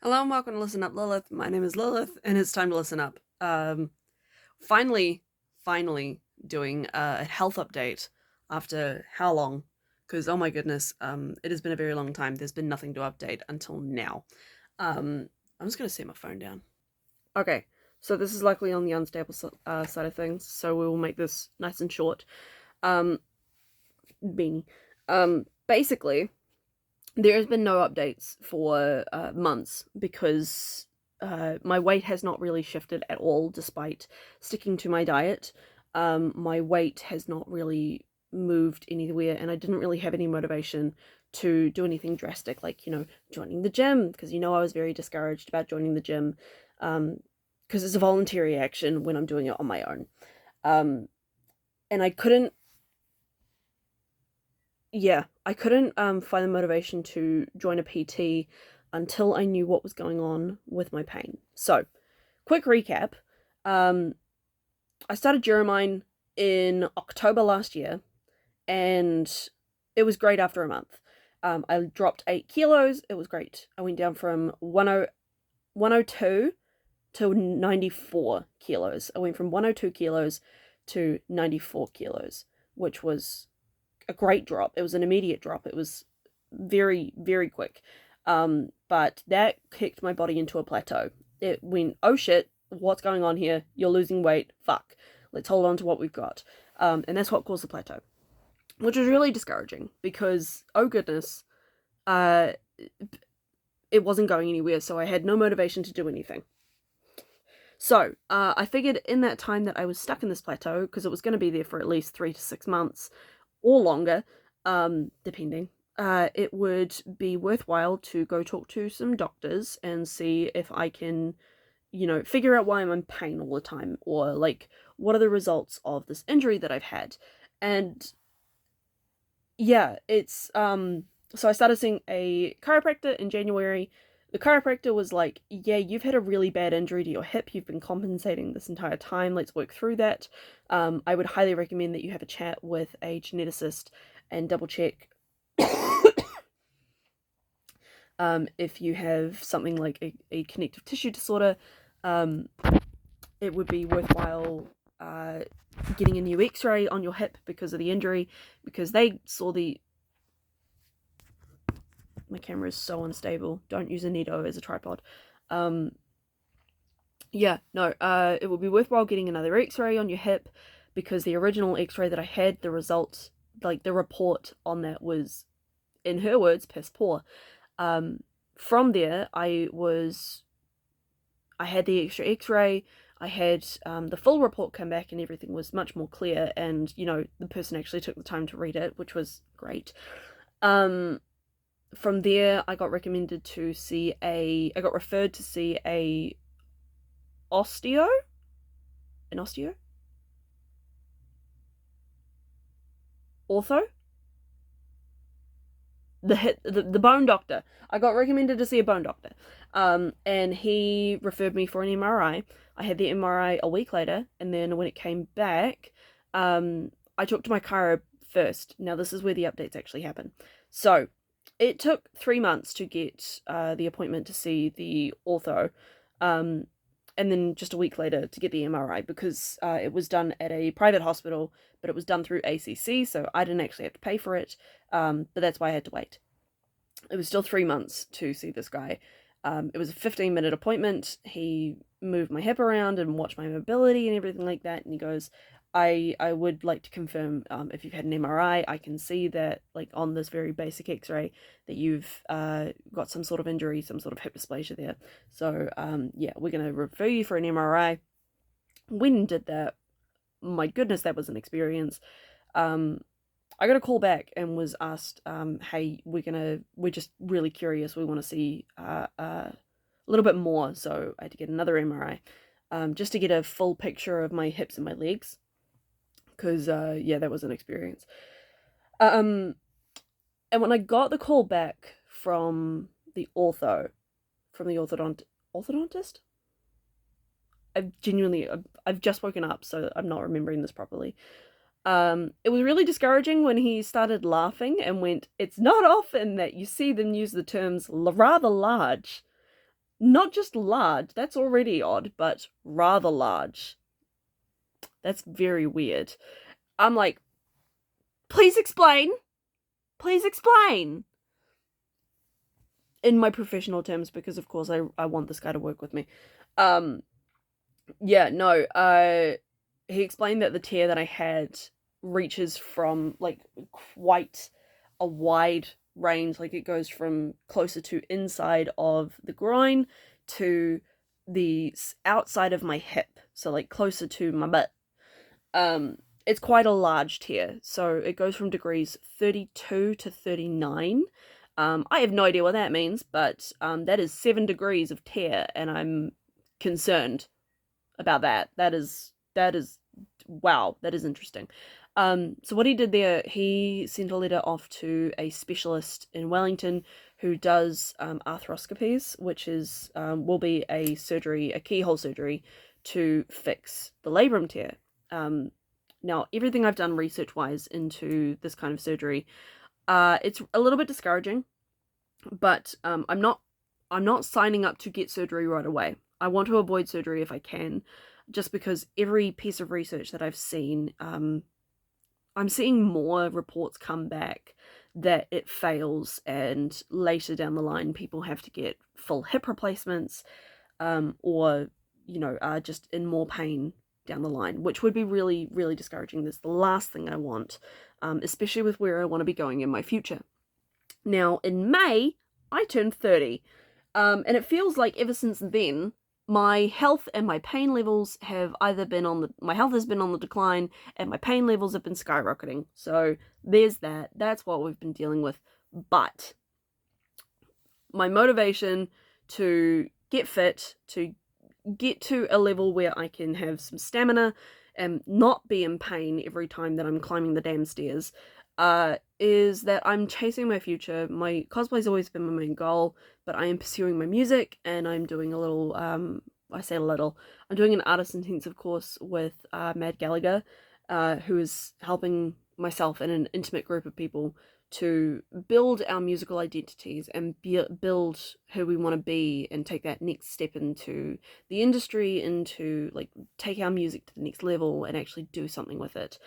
Hello and welcome to Listen Up Lilith. My name is Lilith, and it's time to listen up. Finally, finally doing a health update after how long? Because oh my goodness, it has been a very long time. There's been nothing to update until now. I'm just gonna set my phone down. Okay, so this is likely on the unstable side of things, so we will make this nice and short. Um, Beanie. Basically, there has been no updates for months because my weight has not really shifted at all despite sticking to my diet. My weight has not really moved anywhere, and I didn't really have any motivation to do anything drastic, like, joining the gym, because, I was very discouraged about joining the gym because it's a voluntary action when I'm doing it on my own. And I couldn't I couldn't find the motivation to join a PT until I knew what was going on with my pain. So, quick recap. Um, I started Germine in October last year, and it was great after a month. I dropped 8 kilos. It was great. I went down from 102 to 94 kilos. I went from 102 kilos to 94 kilos, which was a great drop. It was an immediate drop. It was very, very quick. But that kicked my body into a plateau. It went, oh shit, what's going on here? You're losing weight. Fuck. Let's hold on to what we've got. And that's what caused the plateau, which was really discouraging because, oh goodness, uh, it wasn't going anywhere, so I had no motivation to do anything. So, I figured in that time that I was stuck in this plateau, because it was going to be there for at least 3 to 6 months, or longer, depending, it would be worthwhile to go talk to some doctors and see if I can, figure out why I'm in pain all the time, or like, what are the results of this injury that I've had. And yeah, so I started seeing a chiropractor in January. The chiropractor was like, yeah, you've had a really bad injury to your hip. You've been compensating this entire time. Let's work through that. I would highly recommend that you have a chat with a geneticist and double check if you have something like a connective tissue disorder. Um, it would be worthwhile getting a new x-ray on your hip because of the injury, because they saw the my camera is so unstable. Don't use a Nito as a tripod. Um, it would be worthwhile getting another x-ray on your hip because the original x-ray that I had, the results, like the report on that was, in her words, piss poor. From there, I had the extra x-ray, I had the full report come back and everything was much more clear, and, the person actually took the time to read it, which was great. From there, I got referred to see a osteo, an osteo, ortho, the bone doctor. I got recommended to see a bone doctor, and he referred me for an MRI. I had the MRI a week later, and then when it came back, I talked to my chiro first. Now this is where the updates actually happen. So it took 3 months to get the appointment to see the ortho, um, and then just a week later to get the MRI because it was done at a private hospital, but it was done through ACC, so I didn't actually have to pay for it, but that's why I had to wait. It was still 3 months to see this guy. It was a 15-minute appointment. He moved my hip around and watched my mobility and everything like that, and he goes, I would like to confirm if you've had an MRI. I can see that, like, on this very basic x-ray that you've got some sort of injury, some sort of hip dysplasia there. So, yeah, we're going to refer you for an MRI. Went and did that. My goodness, that was an experience. I got a call back and was asked, hey, we're just really curious. We want to see a little bit more. So I had to get another MRI just to get a full picture of my hips and my legs because yeah, that was an experience. And when I got the call back from the orthodontist, I've just woken up, so I'm not remembering this properly. It was really discouraging when he started laughing and went, "It's not often that you see them use the terms rather large." not just large, that's already odd, but rather large. That's very weird. I'm like, please explain. Please explain. In my professional terms, because of course I want this guy to work with me. Yeah, no, he explained that the tear that I had reaches from like quite a wide range. Like it goes from closer to inside of the groin to the outside of my hip, so like closer to my butt. It's quite a large tear, so it goes from degrees 32 to 39. I have no idea what that means, but that is 7 degrees of tear, and I'm concerned about that. That is wow, that is interesting. So what he did there, he sent a letter off to a specialist in Wellington who does arthroscopies, which is will be a surgery, a keyhole surgery to fix the labrum tear. Now, everything I've done research-wise into this kind of surgery, it's a little bit discouraging, but I'm not signing up to get surgery right away. I want to avoid surgery if I can, just because every piece of research that I've seen, I'm seeing more reports come back that it fails, and later down the line, people have to get full hip replacements, or are just in more pain down the line, which would be really, really discouraging. That's the last thing I want, especially with where I want to be going in my future. Now, in May, I turned 30, and it feels like ever since then, my health and my pain levels have either been my health has been on the decline, and my pain levels have been skyrocketing. So there's that. That's what we've been dealing with. But my motivation to get fit, to get to a level where I can have some stamina and not be in pain every time that I'm climbing the damn stairs, is that I'm chasing my future. My cosplay's always been my main goal, but I am pursuing my music, and I'm doing a little, I say a little, I'm doing an artist intensive course with Mad Gallagher, who is helping myself and an intimate group of people to build our musical identities and build who we want to be, and take that next step into the industry, into like take our music to the next level and actually do something with it.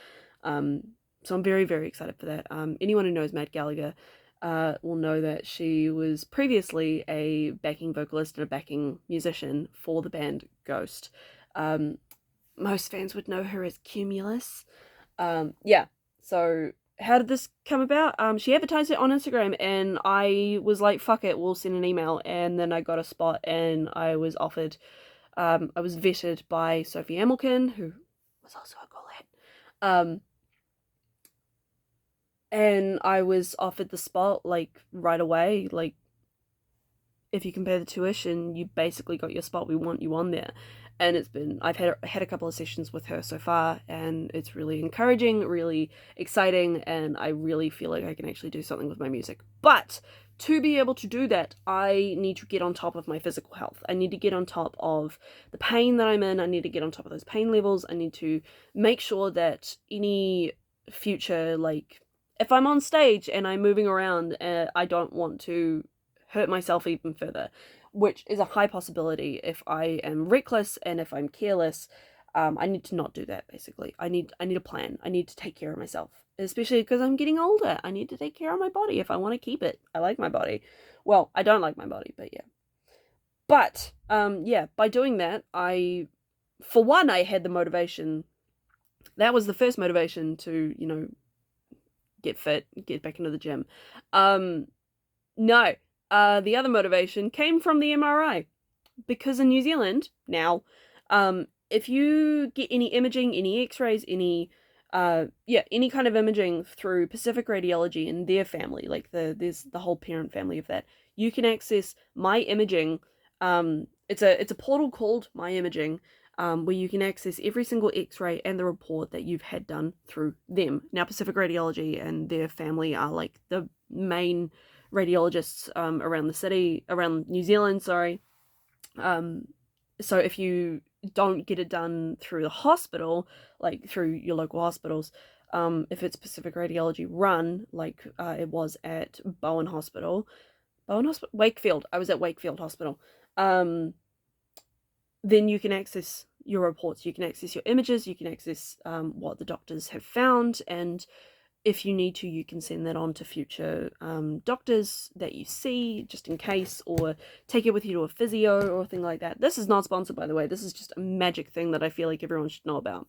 So I'm very, very excited for that. Anyone who knows Mad Gallagher will know that she was previously a backing vocalist and a backing musician for the band Ghost. Most fans would know her as Cumulus. Yeah, so how did this come about? She advertised it on Instagram, and I was like, fuck it, we'll send an email. And then I got a spot, and I was offered, I was vetted by Sophie Hamilton, who was also a Colette. And I was offered the spot, like, right away. Like, if you compare the tuition, you basically got your spot. We want you on there. And I've had a couple of sessions with her so far, and it's really encouraging, really exciting, and I really feel like I can actually do something with my music. But to be able to do that, I need to get on top of my physical health. I need to get on top of the pain that I'm in. I need to get on top of those pain levels. I need to make sure that any future, like, if I'm on stage and I'm moving around, I don't want to hurt myself even further, which is a high possibility if I am reckless and if I'm careless. I need to not do that, basically. I need a plan. I need to take care of myself, especially because I'm getting older. I need to take care of my body if I want to keep it. I like my body. Well, I don't like my body, but yeah. But, yeah, by doing that, for one, I had the motivation. That was the first motivation to, get fit, get back into the gym. No. The other motivation came from the MRI, because in New Zealand now, if you get any imaging, any X-rays, any kind of imaging through Pacific Radiology and their family, like there's the whole parent family of that, you can access My Imaging. It's a portal called My Imaging, where you can access every single X-ray and the report that you've had done through them. Now, Pacific Radiology and their family are like the main radiologists around New Zealand, sorry. So if you don't get it done through the hospital, like through your local hospitals, if it's Pacific Radiology run, like it was at Wakefield. I was at Wakefield Hospital. then you can access your reports, you can access your images, you can access what the doctors have found, and if you need to, you can send that on to future doctors that you see, just in case, or take it with you to a physio or a thing like that. This is not sponsored, by the way. This is just a magic thing that I feel like everyone should know about.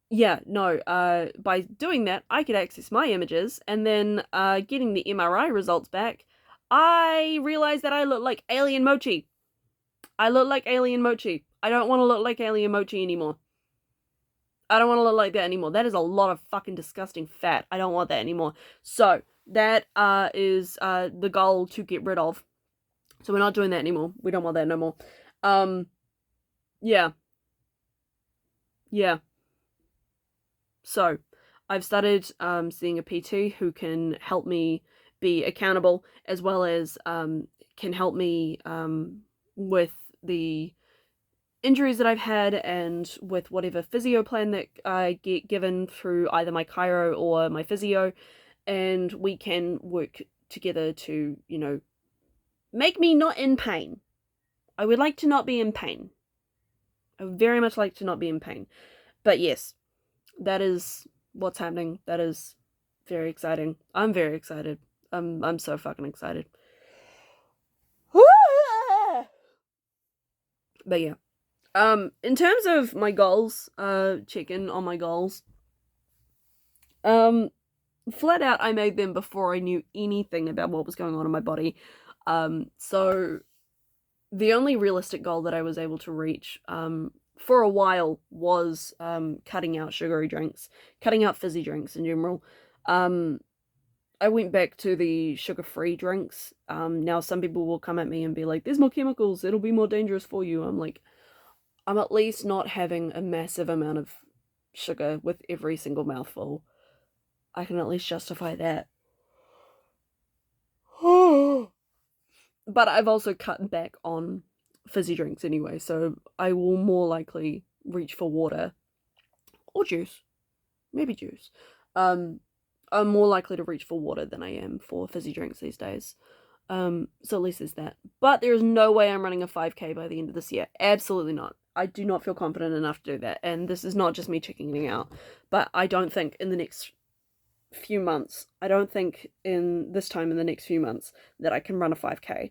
Yeah, no, by doing that, I could access my images, and then getting the MRI results back, I realized that I look like Alien Mochi. I look like Alien Mochi. I don't want to look like Alien Mochi anymore. I don't want to look like that anymore. That is a lot of fucking disgusting fat. I don't want that anymore. So, that is the goal to get rid of. So we're not doing that anymore. We don't want that no more. Yeah. Yeah. So, I've started seeing a PT who can help me be accountable, as well as can help me with the injuries that I've had, and with whatever physio plan that I get given through either my chiro or my physio, and we can work together to, you know, make me not in pain. I would like to not be in pain. I would very much like to not be in pain. But yes, that is what's happening. That is very exciting. I'm very excited. I'm so fucking excited. But yeah. In terms of my goals, check in on my goals. Flat out, I made them before I knew anything about what was going on in my body. So the only realistic goal that I was able to reach, for a while was, cutting out sugary drinks, cutting out fizzy drinks in general. I went back to the sugar-free drinks. Now some people will come at me and be like, there's more chemicals, it'll be more dangerous for you. I'm like, I'm at least not having a massive amount of sugar with every single mouthful. I can at least justify that. But I've also cut back on fizzy drinks anyway, so I will more likely reach for water. Or juice. Maybe juice. I'm more likely to reach for water than I am for fizzy drinks these days. So at least there's that. But there is no way I'm running a 5k by the end of this year. Absolutely not. I do not feel confident enough to do that. And this is not just me chickening out. But I don't think in the next few months, I don't think in this time in the next few months that I can run a 5k.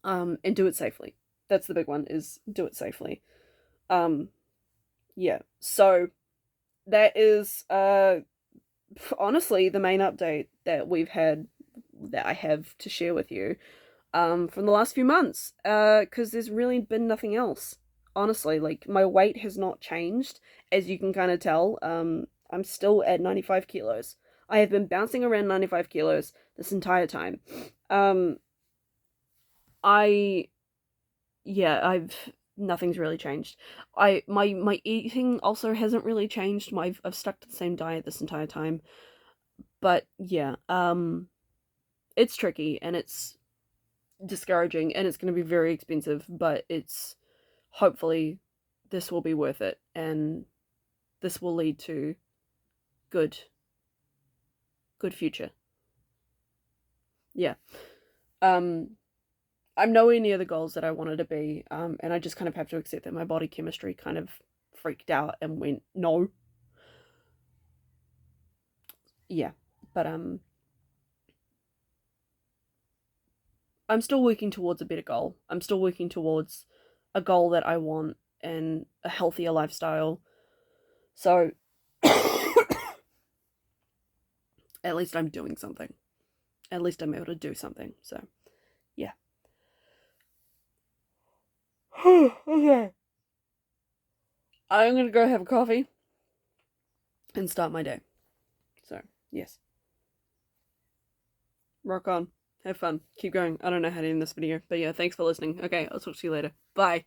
And do it safely. That's the big one, is do it safely. Yeah. So that is honestly the main update that we've had, that I have to share with you from the last few months, because there's really been nothing else. Honestly, like, my weight has not changed, as you can kind of tell. I'm still at 95 kilos. I have been bouncing around 95 kilos this entire time. Nothing's really changed. My eating also hasn't really changed. I've stuck to the same diet this entire time. But yeah, it's tricky and it's discouraging and it's going to be very expensive, but it's hopefully this will be worth it, and this will lead to good future. Yeah. I'm nowhere near the goals that I wanted to be, and I just kind of have to accept that my body chemistry kind of freaked out and went, no. Yeah, but I'm still working towards a better goal. I'm still working towards a goal that I want, and a healthier lifestyle. So at least I'm doing something. At least I'm able to do something. So yeah. Okay. I'm gonna go have a coffee and start my day. So yes. Rock on. Have fun. Keep going. I don't know how to end this video, but yeah, thanks for listening. Okay, I'll talk to you later. Bye.